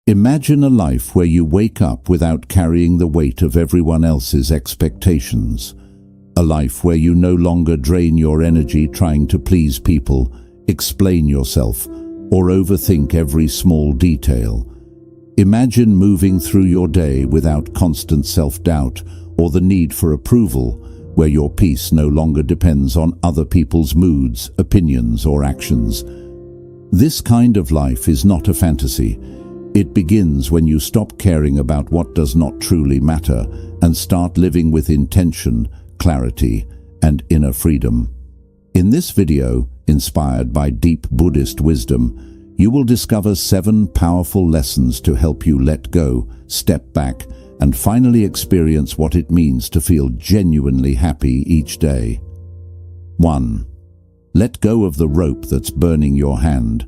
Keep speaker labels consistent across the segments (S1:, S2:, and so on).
S1: Imagine a life where you wake up without carrying the weight of everyone else's expectations. A life where you no longer drain your energy trying to please people, explain yourself, or overthink every small detail. Imagine moving through your day without constant self-doubt or the need for approval, where your peace no longer depends on other people's moods, opinions, or actions. This kind of life is not a fantasy. It begins when you stop caring about what does not truly matter and start living with intention, clarity, and inner freedom. In this video, inspired by deep Buddhist wisdom, you will discover 7 powerful lessons to help you let go, step back, and finally experience what it means to feel genuinely happy each day. 1. Let go of the rope that's burning your hand.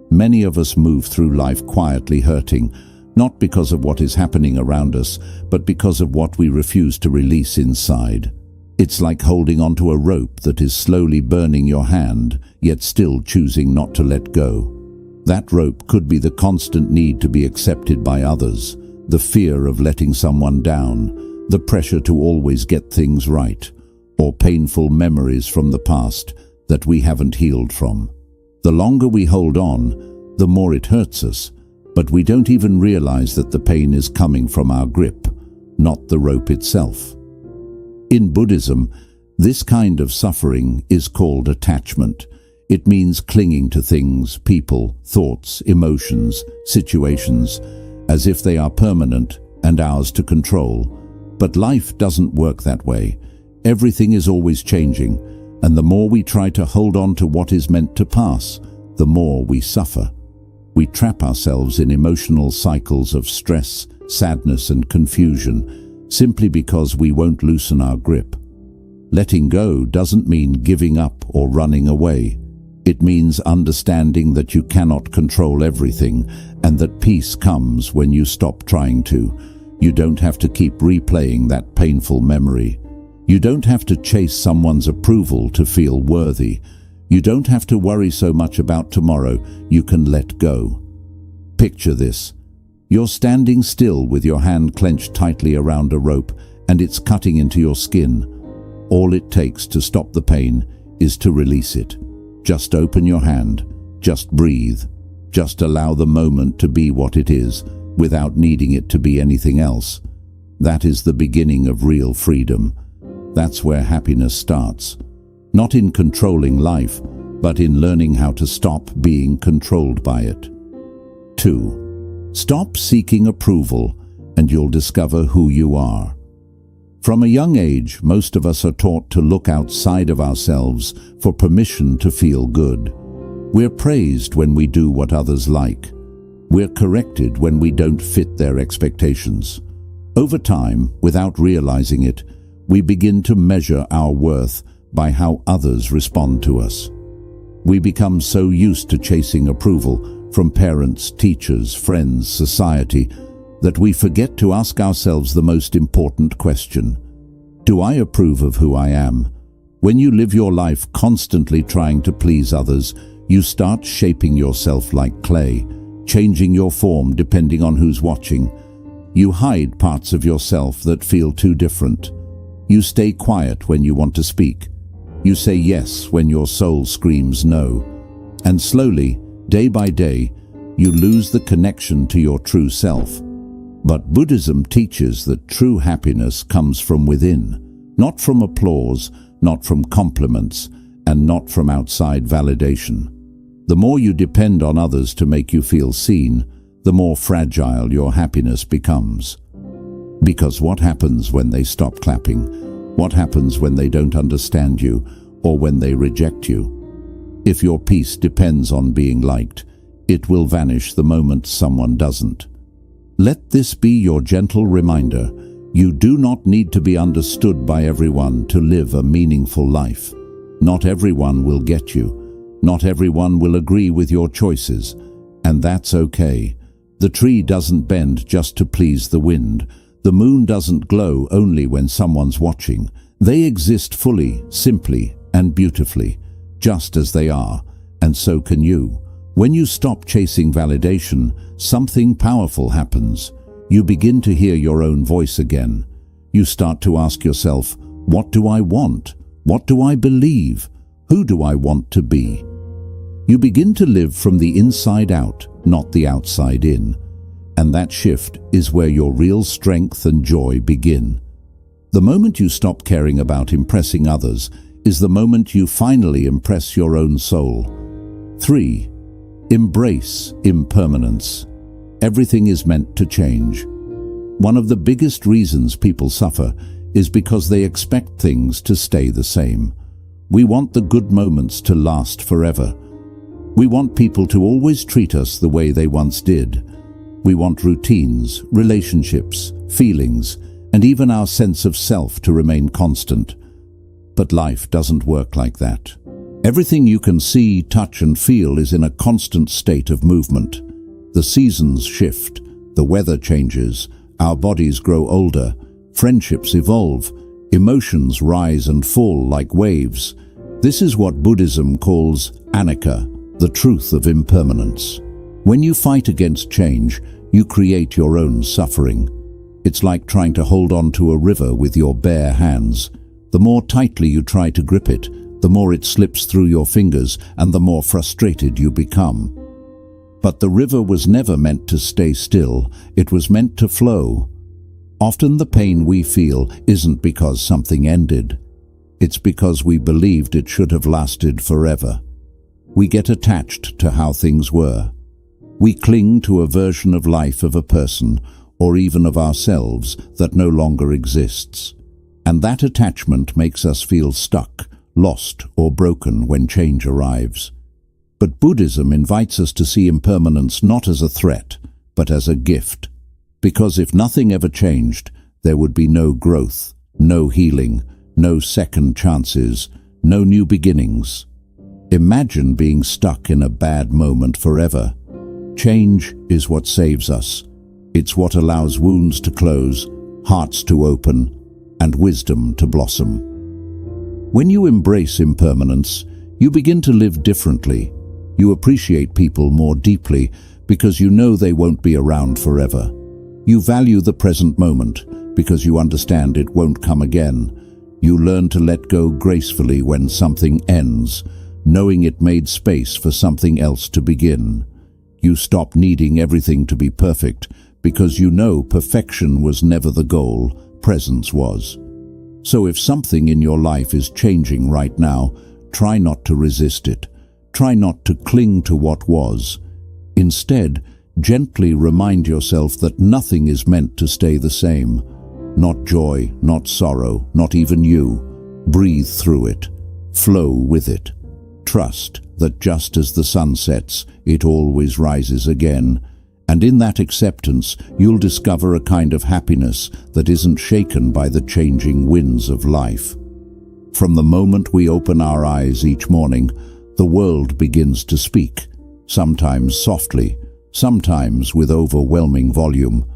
S1: Many of us move through life quietly hurting, not because of what is happening around us, but because of what we refuse to release inside. It's like holding onto a rope that is slowly burning your hand, yet still choosing not to let go. That rope could be the constant need to be accepted by others, the fear of letting someone down, the pressure to always get things right, or painful memories from the past that we haven't healed from. The longer we hold on, the more it hurts us, but we don't even realize that the pain is coming from our grip, not the rope itself. In Buddhism, this kind of suffering is called attachment. It means clinging to things, people, thoughts, emotions, situations, as if they are permanent and ours to control. But life doesn't work that way. Everything is always changing, and the more we try to hold on to what is meant to pass, the more we suffer. We trap ourselves in emotional cycles of stress, sadness, and confusion, simply because we won't loosen our grip. Letting go doesn't mean giving up or running away. It means understanding that you cannot control everything, and that peace comes when you stop trying to. You don't have to keep replaying that painful memory. You don't have to chase someone's approval to feel worthy. You don't have to worry so much about tomorrow. You can let go. Picture this. You're standing still with your hand clenched tightly around a rope, and it's cutting into your skin. All it takes to stop the pain is to release it. Just open your hand. Just breathe. Just allow the moment to be what it is, without needing it to be anything else. That is the beginning of real freedom. That's where happiness starts. Not in controlling life, but in learning how to stop being controlled by it. 2. Stop seeking approval, and you'll discover who you are. From a young age, most of us are taught to look outside of ourselves for permission to feel good. We're praised when we do what others like. We're corrected when we don't fit their expectations. Over time, without realizing it, we begin to measure our worth by how others respond to us. We become so used to chasing approval from parents, teachers, friends, society, that we forget to ask ourselves the most important question. Do I approve of who I am? When you live your life constantly trying to please others, you start shaping yourself like clay, changing your form depending on who's watching. You hide parts of yourself that feel too different. You stay quiet when you want to speak. You say yes when your soul screams no. And slowly, day by day, you lose the connection to your true self. But Buddhism teaches that true happiness comes from within, not from applause, not from compliments, and not from outside validation. The more you depend on others to make you feel seen, the more fragile your happiness becomes. Because what happens when they stop clapping? What happens when they don't understand you, or when they reject you? If your peace depends on being liked, it will vanish the moment someone doesn't. Let this be your gentle reminder. You do not need to be understood by everyone to live a meaningful life. Not everyone will get you. Not everyone will agree with your choices. And that's okay. The tree doesn't bend just to please the wind. The moon doesn't glow only when someone's watching. They exist fully, simply, and beautifully, just as they are. And so can you. When you stop chasing validation, something powerful happens. You begin to hear your own voice again. You start to ask yourself, what do I want? What do I believe? Who do I want to be? You begin to live from the inside out, not the outside in. And that shift is where your real strength and joy begin. The moment you stop caring about impressing others is the moment you finally impress your own soul. 3. Embrace impermanence. Everything is meant to change. One of the biggest reasons people suffer is because they expect things to stay the same. We want the good moments to last forever. We want people to always treat us the way they once did. We want routines, relationships, feelings, and even our sense of self to remain constant. But life doesn't work like that. Everything you can see, touch, and feel is in a constant state of movement. The seasons shift, the weather changes, our bodies grow older, friendships evolve, emotions rise and fall like waves. This is what Buddhism calls anicca, the truth of impermanence. When you fight against change, you create your own suffering. It's like trying to hold on to a river with your bare hands. The more tightly you try to grip it, the more it slips through your fingers and the more frustrated you become. But the river was never meant to stay still, it was meant to flow. Often the pain we feel isn't because something ended. It's because we believed it should have lasted forever. We get attached to how things were. We cling to a version of life, of a person, or even of ourselves that no longer exists. And that attachment makes us feel stuck, lost, or broken when change arrives. But Buddhism invites us to see impermanence not as a threat, but as a gift. Because if nothing ever changed, there would be no growth, no healing, no second chances, no new beginnings. Imagine being stuck in a bad moment forever. Change is what saves us. It's what allows wounds to close, hearts to open, and wisdom to blossom. When you embrace impermanence, you begin to live differently. You appreciate people more deeply because you know they won't be around forever. You value the present moment because you understand it won't come again. You learn to let go gracefully when something ends, knowing it made space for something else to begin. You stop needing everything to be perfect because you know perfection was never the goal, presence was. So if something in your life is changing right now, try not to resist it. Try not to cling to what was. Instead, gently remind yourself that nothing is meant to stay the same. Not joy, not sorrow, not even you. Breathe through it. Flow with it. Trust that just as the sun sets, it always rises again. And in that acceptance, you'll discover a kind of happiness that isn't shaken by the changing winds of life. From the moment we open our eyes each morning, the world begins to speak, sometimes softly, sometimes with overwhelming volume.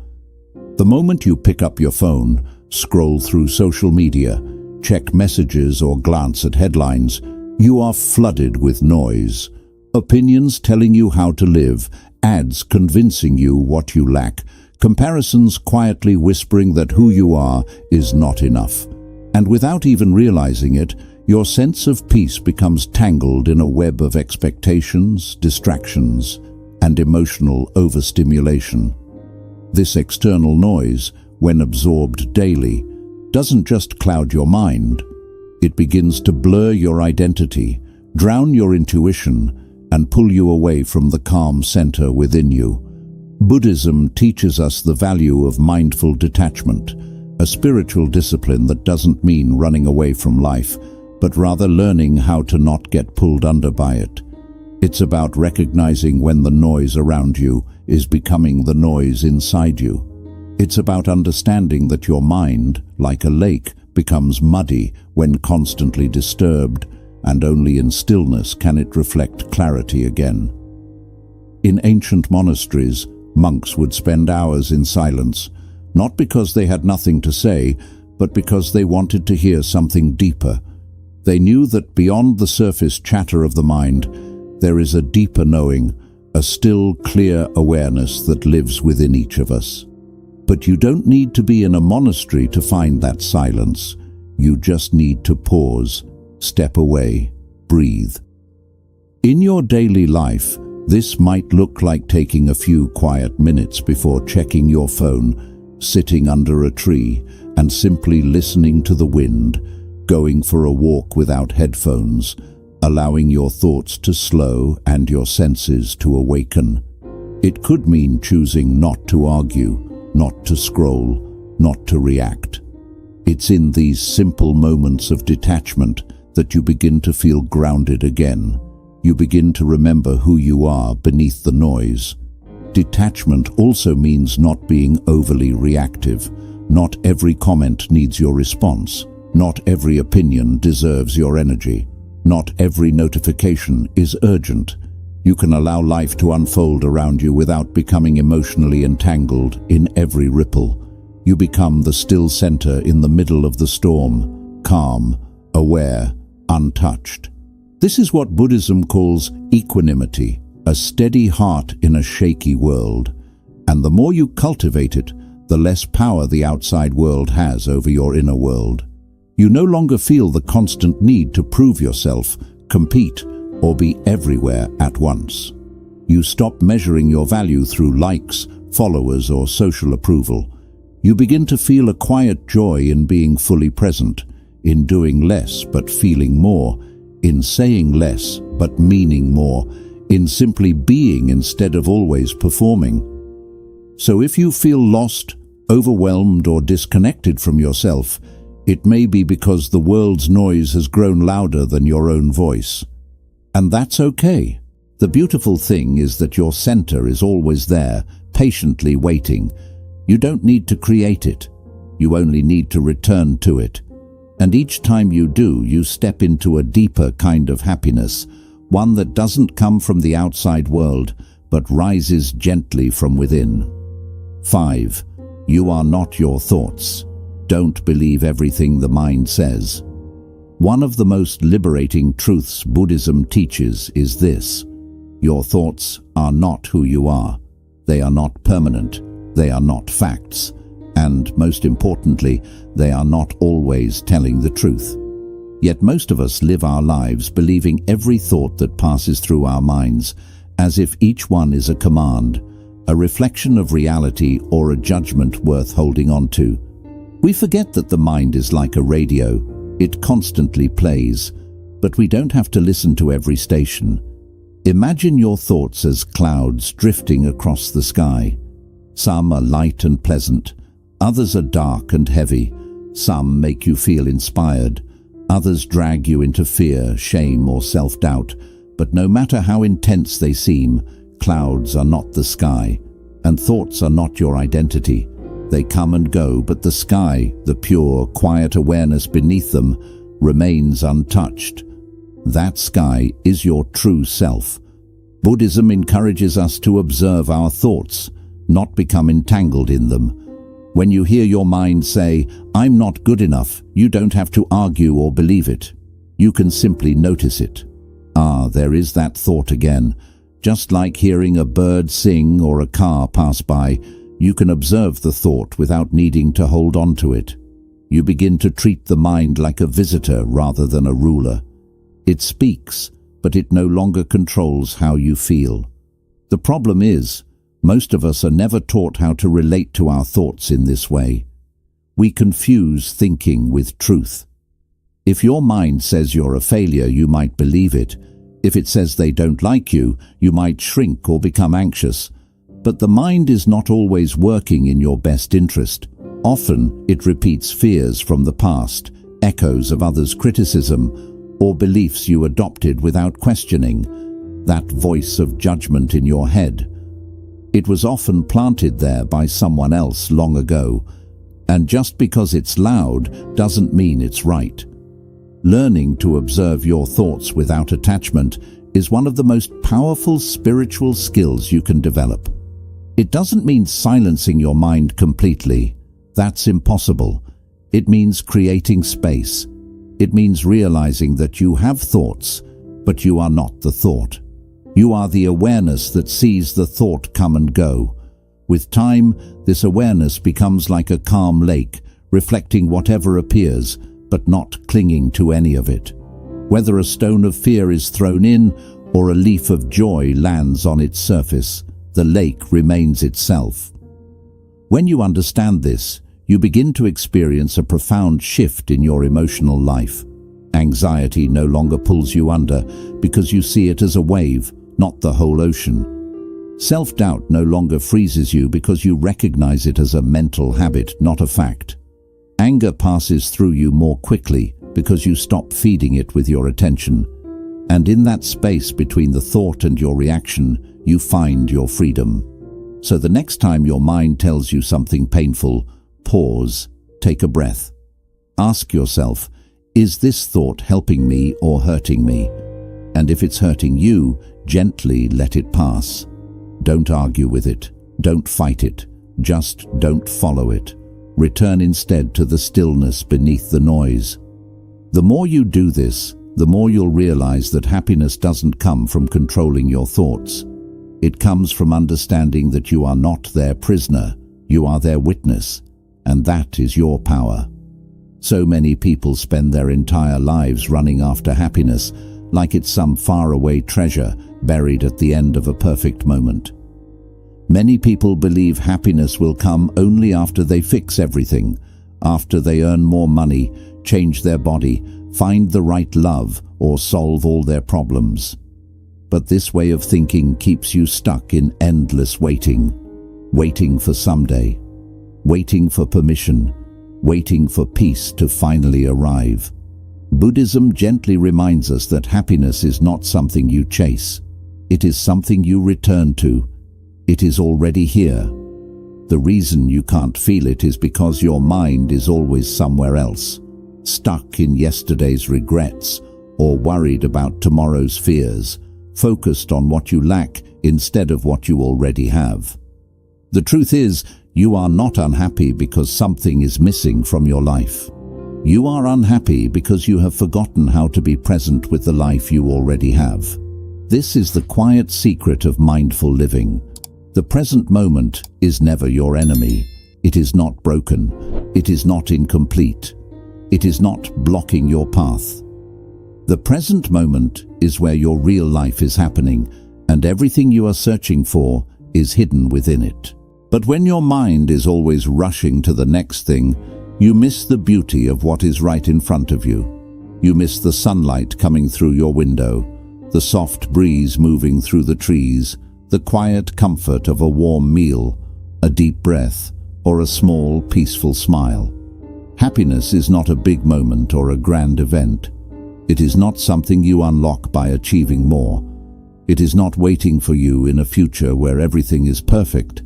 S1: The moment you pick up your phone, scroll through social media, check messages or glance at headlines, you are flooded with noise. Opinions telling you how to live, ads convincing you what you lack, comparisons quietly whispering that who you are is not enough. And without even realizing it, your sense of peace becomes tangled in a web of expectations, distractions, and emotional overstimulation. This external noise, when absorbed daily, doesn't just cloud your mind. It begins to blur your identity, drown your intuition, and pull you away from the calm center within you. Buddhism teaches us the value of mindful detachment, a spiritual discipline that doesn't mean running away from life, but rather learning how to not get pulled under by it. It's about recognizing when the noise around you is becoming the noise inside you. It's about understanding that your mind, like a lake, becomes muddy when constantly disturbed, and only in stillness can it reflect clarity again. In ancient monasteries, monks would spend hours in silence, not because they had nothing to say, but because they wanted to hear something deeper. They knew that beyond the surface chatter of the mind, there is a deeper knowing, a still, clear awareness that lives within each of us. But you don't need to be in a monastery to find that silence. You just need to pause, step away, breathe. In your daily life, this might look like taking a few quiet minutes before checking your phone, sitting under a tree, and simply listening to the wind, going for a walk without headphones, allowing your thoughts to slow and your senses to awaken. It could mean choosing not to argue, not to scroll, not to react. It's in these simple moments of detachment that you begin to feel grounded again. You begin to remember who you are beneath the noise. Detachment also means not being overly reactive. Not every comment needs your response. Not every opinion deserves your energy. Not every notification is urgent. You can allow life to unfold around you without becoming emotionally entangled in every ripple. You become the still center in the middle of the storm, calm, aware, untouched. This is what Buddhism calls equanimity, a steady heart in a shaky world. And the more you cultivate it, the less power the outside world has over your inner world. You no longer feel the constant need to prove yourself, compete, or be everywhere at once. You stop measuring your value through likes, followers, or social approval. You begin to feel a quiet joy in being fully present, in doing less but feeling more, in saying less but meaning more, in simply being instead of always performing. So if you feel lost, overwhelmed, or disconnected from yourself, it may be because the world's noise has grown louder than your own voice. And that's okay. The beautiful thing is that your center is always there, patiently waiting. You don't need to create it. You only need to return to it. And each time you do, you step into a deeper kind of happiness, one that doesn't come from the outside world, but rises gently from within. 5. You are not your thoughts. Don't believe everything the mind says. One of the most liberating truths Buddhism teaches is this: your thoughts are not who you are. They are not permanent. They are not facts. And, most importantly, they are not always telling the truth. Yet most of us live our lives believing every thought that passes through our minds, as if each one is a command, a reflection of reality, or a judgment worth holding on to. We forget that the mind is like a radio. It constantly plays, but we don't have to listen to every station. Imagine your thoughts as clouds drifting across the sky. Some are light and pleasant. Others are dark and heavy. Some make you feel inspired. Others drag you into fear, shame, or self-doubt. But no matter how intense they seem, clouds are not the sky, and thoughts are not your identity. They come and go, but the sky, the pure, quiet awareness beneath them, remains untouched. That sky is your true self. Buddhism encourages us to observe our thoughts, not become entangled in them. When you hear your mind say, "I'm not good enough," you don't have to argue or believe it. You can simply notice it. There is that thought again. Just like hearing a bird sing or a car pass by, you can observe the thought without needing to hold on to it. You begin to treat the mind like a visitor rather than a ruler. It speaks, but it no longer controls how you feel. The problem is, most of us are never taught how to relate to our thoughts in this way. We confuse thinking with truth. If your mind says you're a failure, you might believe it. If it says they don't like you, you might shrink or become anxious. But the mind is not always working in your best interest. Often, it repeats fears from the past, echoes of others' criticism, or beliefs you adopted without questioning. That voice of judgment in your head. It was often planted there by someone else long ago, and just because it's loud doesn't mean it's right. Learning to observe your thoughts without attachment is one of the most powerful spiritual skills you can develop. It doesn't mean silencing your mind completely. That's impossible. It means creating space. It means realizing that you have thoughts, but you are not the thought. You are the awareness that sees the thought come and go. With time, this awareness becomes like a calm lake, reflecting whatever appears, but not clinging to any of it. Whether a stone of fear is thrown in or a leaf of joy lands on its surface, the lake remains itself. When you understand this, you begin to experience a profound shift in your emotional life. Anxiety no longer pulls you under because you see it as a wave, not the whole ocean. Self-doubt no longer freezes you because you recognize it as a mental habit, not a fact. Anger passes through you more quickly because you stop feeding it with your attention. And in that space between the thought and your reaction, you find your freedom. So the next time your mind tells you something painful, pause, take a breath. Ask yourself, is this thought helping me or hurting me? And if it's hurting you, gently let it pass. Don't argue with it. Don't fight it. Just don't follow it. Return instead to the stillness beneath the noise. The more you do this, the more you'll realize that happiness doesn't come from controlling your thoughts. It comes from understanding that you are not their prisoner, you are their witness, and that is your power. So many people spend their entire lives running after happiness, like it's some faraway treasure buried at the end of a perfect moment. Many people believe happiness will come only after they fix everything, after they earn more money, change their body, find the right love, or solve all their problems. But this way of thinking keeps you stuck in endless waiting. Waiting for someday. Waiting for permission. Waiting for peace to finally arrive. Buddhism gently reminds us that happiness is not something you chase. It is something you return to. It is already here. The reason you can't feel it is because your mind is always somewhere else, stuck in yesterday's regrets or worried about tomorrow's fears, focused on what you lack instead of what you already have. The truth is, you are not unhappy because something is missing from your life. You are unhappy because you have forgotten how to be present with the life you already have. This is the quiet secret of mindful living. The present moment is never your enemy. It is not broken. It is not incomplete. It is not blocking your path. The present moment is where your real life is happening, and everything you are searching for is hidden within it. But when your mind is always rushing to the next thing, you miss the beauty of what is right in front of you. You miss the sunlight coming through your window, the soft breeze moving through the trees, the quiet comfort of a warm meal, a deep breath, or a small, peaceful smile. Happiness is not a big moment or a grand event. It is not something you unlock by achieving more. It is not waiting for you in a future where everything is perfect.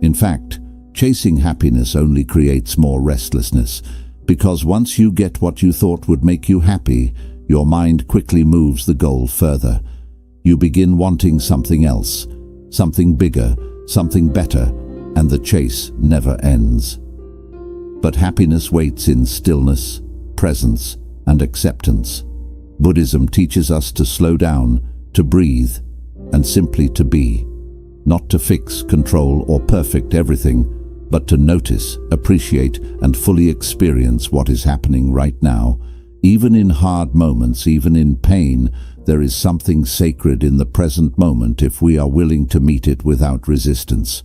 S1: In fact, chasing happiness only creates more restlessness, because once you get what you thought would make you happy, your mind quickly moves the goal further. You begin wanting something else, something bigger, something better, and the chase never ends. But happiness waits in stillness, presence, and acceptance. Buddhism teaches us to slow down, to breathe, and simply to be. Not to fix, control, or perfect everything, but to notice, appreciate, and fully experience what is happening right now. Even in hard moments, even in pain, there is something sacred in the present moment if we are willing to meet it without resistance.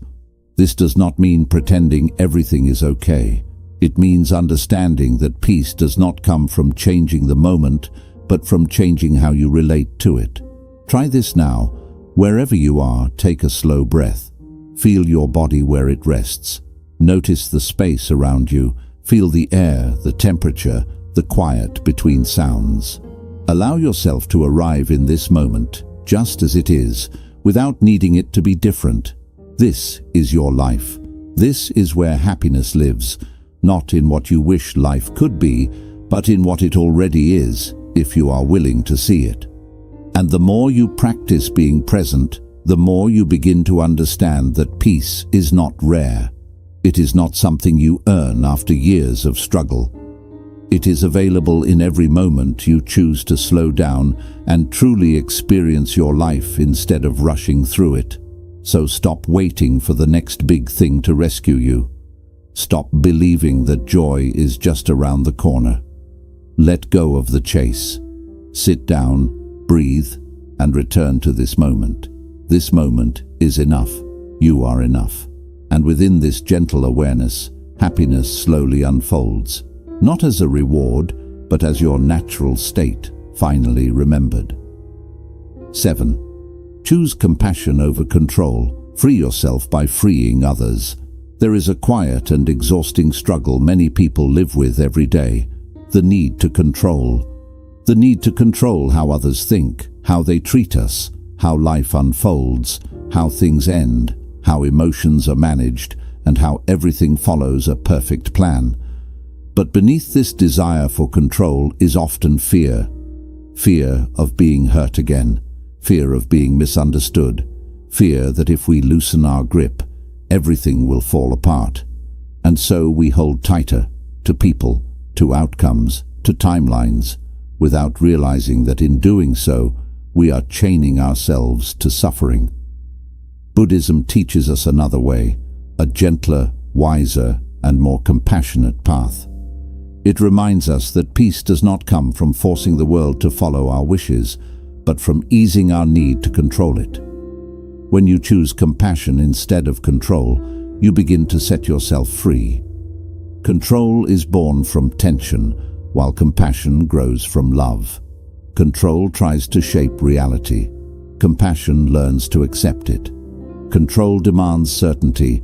S1: This does not mean pretending everything is okay. It means understanding that peace does not come from changing the moment, but from changing how you relate to it. Try this now. Wherever you are, take a slow breath. Feel your body where it rests. Notice the space around you. Feel the air, the temperature, the quiet between sounds. Allow yourself to arrive in this moment, just as it is, without needing it to be different. This is your life. This is where happiness lives, not in what you wish life could be, but in what it already is, if you are willing to see it. And the more you practice being present, the more you begin to understand that peace is not rare. It is not something you earn after years of struggle. It is available in every moment you choose to slow down and truly experience your life instead of rushing through it. So stop waiting for the next big thing to rescue you. Stop believing that joy is just around the corner. Let go of the chase. Sit down, breathe, and return to this moment. This moment is enough. You are enough. And within this gentle awareness, happiness slowly unfolds, not as a reward, but as your natural state, finally remembered. 7. Choose compassion over control. Free yourself by freeing others. There is a quiet and exhausting struggle many people live with every day. The need to control. The need to control how others think, how they treat us, how life unfolds, how things end, how emotions are managed, and how everything follows a perfect plan. But beneath this desire for control is often fear. Fear of being hurt again. Fear of being misunderstood. Fear that if we loosen our grip, everything will fall apart. And so we hold tighter to people, to outcomes, to timelines, without realizing that in doing so, we are chaining ourselves to suffering. Buddhism teaches us another way, a gentler, wiser, and more compassionate path. It reminds us that peace does not come from forcing the world to follow our wishes, but from easing our need to control it. When you choose compassion instead of control, you begin to set yourself free. Control is born from tension, while compassion grows from love. Control tries to shape reality. Compassion learns to accept it. Control demands certainty.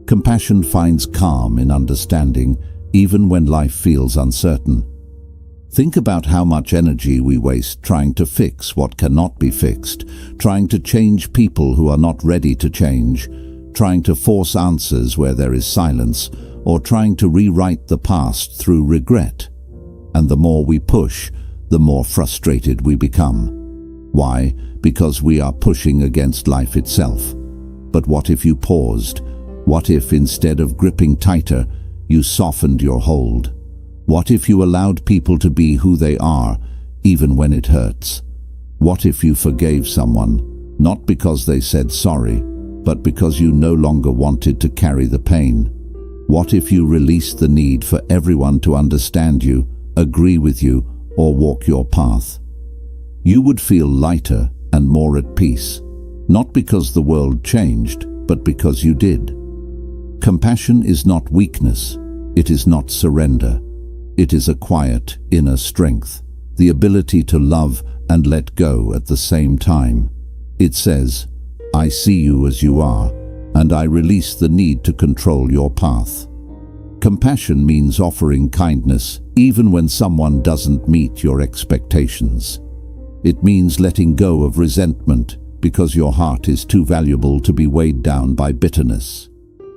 S1: Compassion finds calm in understanding, even when life feels uncertain. Think about how much energy we waste trying to fix what cannot be fixed, trying to change people who are not ready to change, trying to force answers where there is silence, or trying to rewrite the past through regret. And the more we push, the more frustrated we become. Why? Because we are pushing against life itself. But what if you paused? What if instead of gripping tighter, you softened your hold? What if you allowed people to be who they are, even when it hurts? What if you forgave someone, not because they said sorry, but because you no longer wanted to carry the pain? What if you released the need for everyone to understand you, agree with you, or walk your path? You would feel lighter and more at peace, not because the world changed, but because you did. Compassion is not weakness. It is not surrender. It is a quiet inner strength, the ability to love and let go at the same time. It says, I see you as you are, and I release the need to control your path. Compassion means offering kindness even when someone doesn't meet your expectations. It means letting go of resentment because your heart is too valuable to be weighed down by bitterness.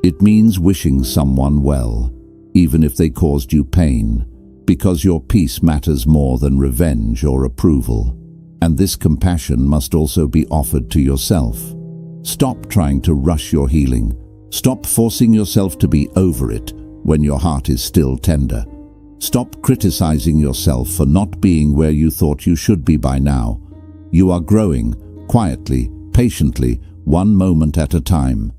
S1: It means wishing someone well, even if they caused you pain, because your peace matters more than revenge or approval. And this compassion must also be offered to yourself. Stop trying to rush your healing. Stop forcing yourself to be over it when your heart is still tender. Stop criticizing yourself for not being where you thought you should be by now. You are growing, quietly, patiently, one moment at a time.